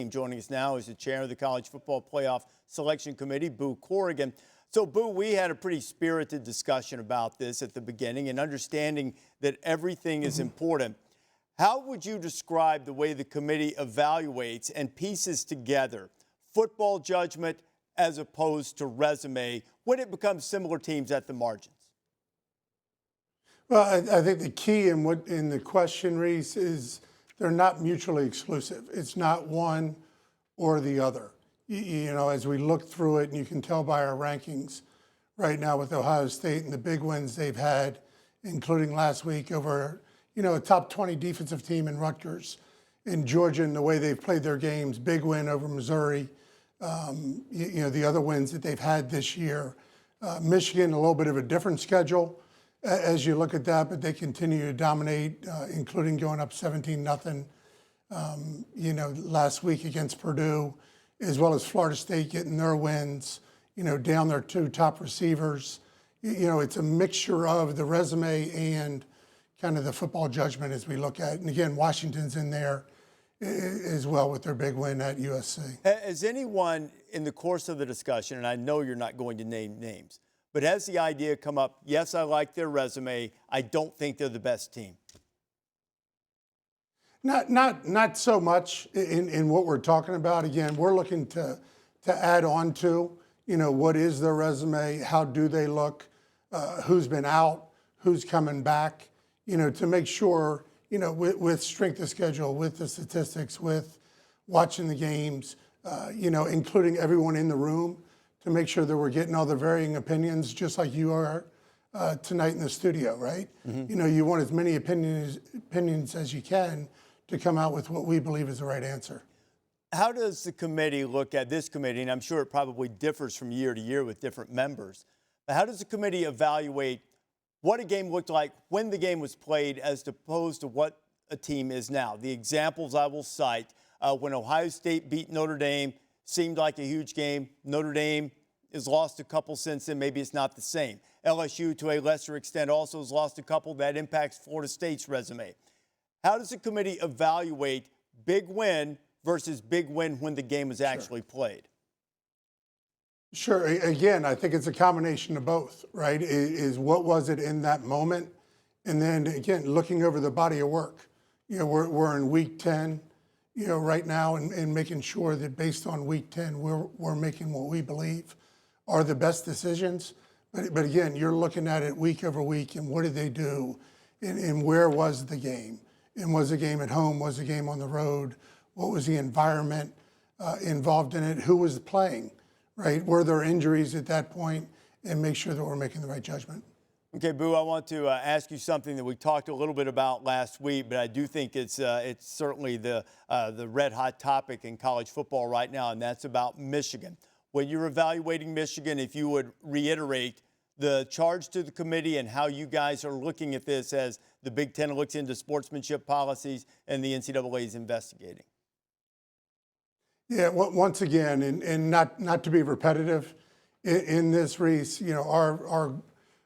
and joining us now is the chair of the College Football Playoff Selection Committee, Boo Corrigan. So, Boo, we had a pretty spirited discussion about this at the beginning and understanding that everything is important. How would you describe the way the committee evaluates and pieces together football judgment as opposed to resume when it becomes similar teams at the margins? Well, I think the key in the question, Rece, is they're not mutually exclusive. It's not one or the other. You know, as we look through it, and you can tell by our rankings right now with Ohio State and the big wins they've had, including last week over, a top 20 defensive team in Rutgers, in Georgia, and the way they've played their games, big win over Missouri, the other wins that they've had this year. Michigan, a little bit of a different schedule as you look at that, but they continue to dominate, including going up 17-0, last week against Purdue, as well as Florida State getting their wins, down their two top receivers. It's a mixture of the resume and kind of the football judgment as we look at it. And again, Washington's in there as well with their big win at USC. Has anyone in the course of the discussion, and I know you're not going to name names, but has the idea come up, yes, I like their resume, I don't think they're the best team? Not so much in what we're talking about. Again, we're looking to add on to, what is their resume, how do they look, who's been out, who's coming back, to make sure, with strength of schedule, with the statistics, with watching the games, including everyone in the room, to make sure that we're getting all the varying opinions, just like you are tonight in the studio, right? Mm-hmm. You want as many opinions as you can to come out with what we believe is the right answer. How does the committee look at this committee? And I'm sure it probably differs from year to year with different members. But how does the committee evaluate what a game looked like when the game was played as opposed to what a team is now? The examples I will cite, when Ohio State beat Notre Dame, seemed like a huge game. Notre Dame has lost a couple since then. Maybe it's not the same. LSU, to a lesser extent, also has lost a couple. That impacts Florida State's resume. How does the committee evaluate big win versus big win when the game is actually played? Sure. Again, I think it's a combination of both, right? Is what was it in that moment? And then, again, looking over the body of work. We're in week 10, right now, and making sure that based on week 10, we're making what we believe are the best decisions. But again, you're looking at it week over week, and what did they do? And where was the game? And was the game at home? Was the game on the road? What was the environment involved in it? Who was playing, right? Were there injuries at that point? And make sure that we're making the right judgment. Okay, Boo, I want to ask you something that we talked a little bit about last week, but I do think it's certainly the red-hot topic in college football right now, and that's about Michigan. When you're evaluating Michigan, if you would reiterate the charge to the committee and how you guys are looking at this as the Big Ten looks into sportsmanship policies and the NCAA is investigating. Yeah, once again, and not to be repetitive in this, Rece,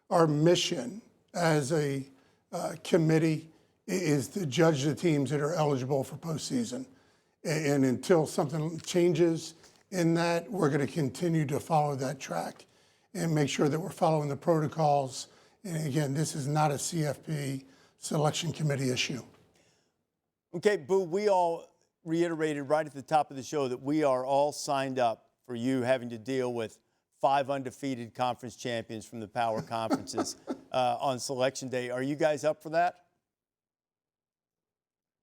our mission as a committee is to judge the teams that are eligible for postseason. And until something changes in that, we're going to continue to follow that track and make sure that we're following the protocols. And again, this is not a CFP selection committee issue. Okay, Boo, we all reiterated right at the top of the show that we are all signed up for you having to deal with 5 undefeated conference champions from the power conferences on Selection Day. Are you guys up for that?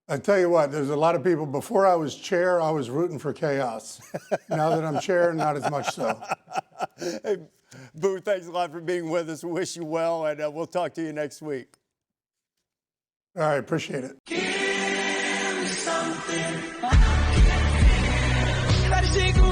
I tell you what, there's a lot of people. Before I was chair, I was rooting for chaos. Now that I'm chair, not as much so. Hey, Boo, thanks a lot for being with us. We wish you well, and we'll talk to you next week. All right, appreciate it. Give me something. Try to take a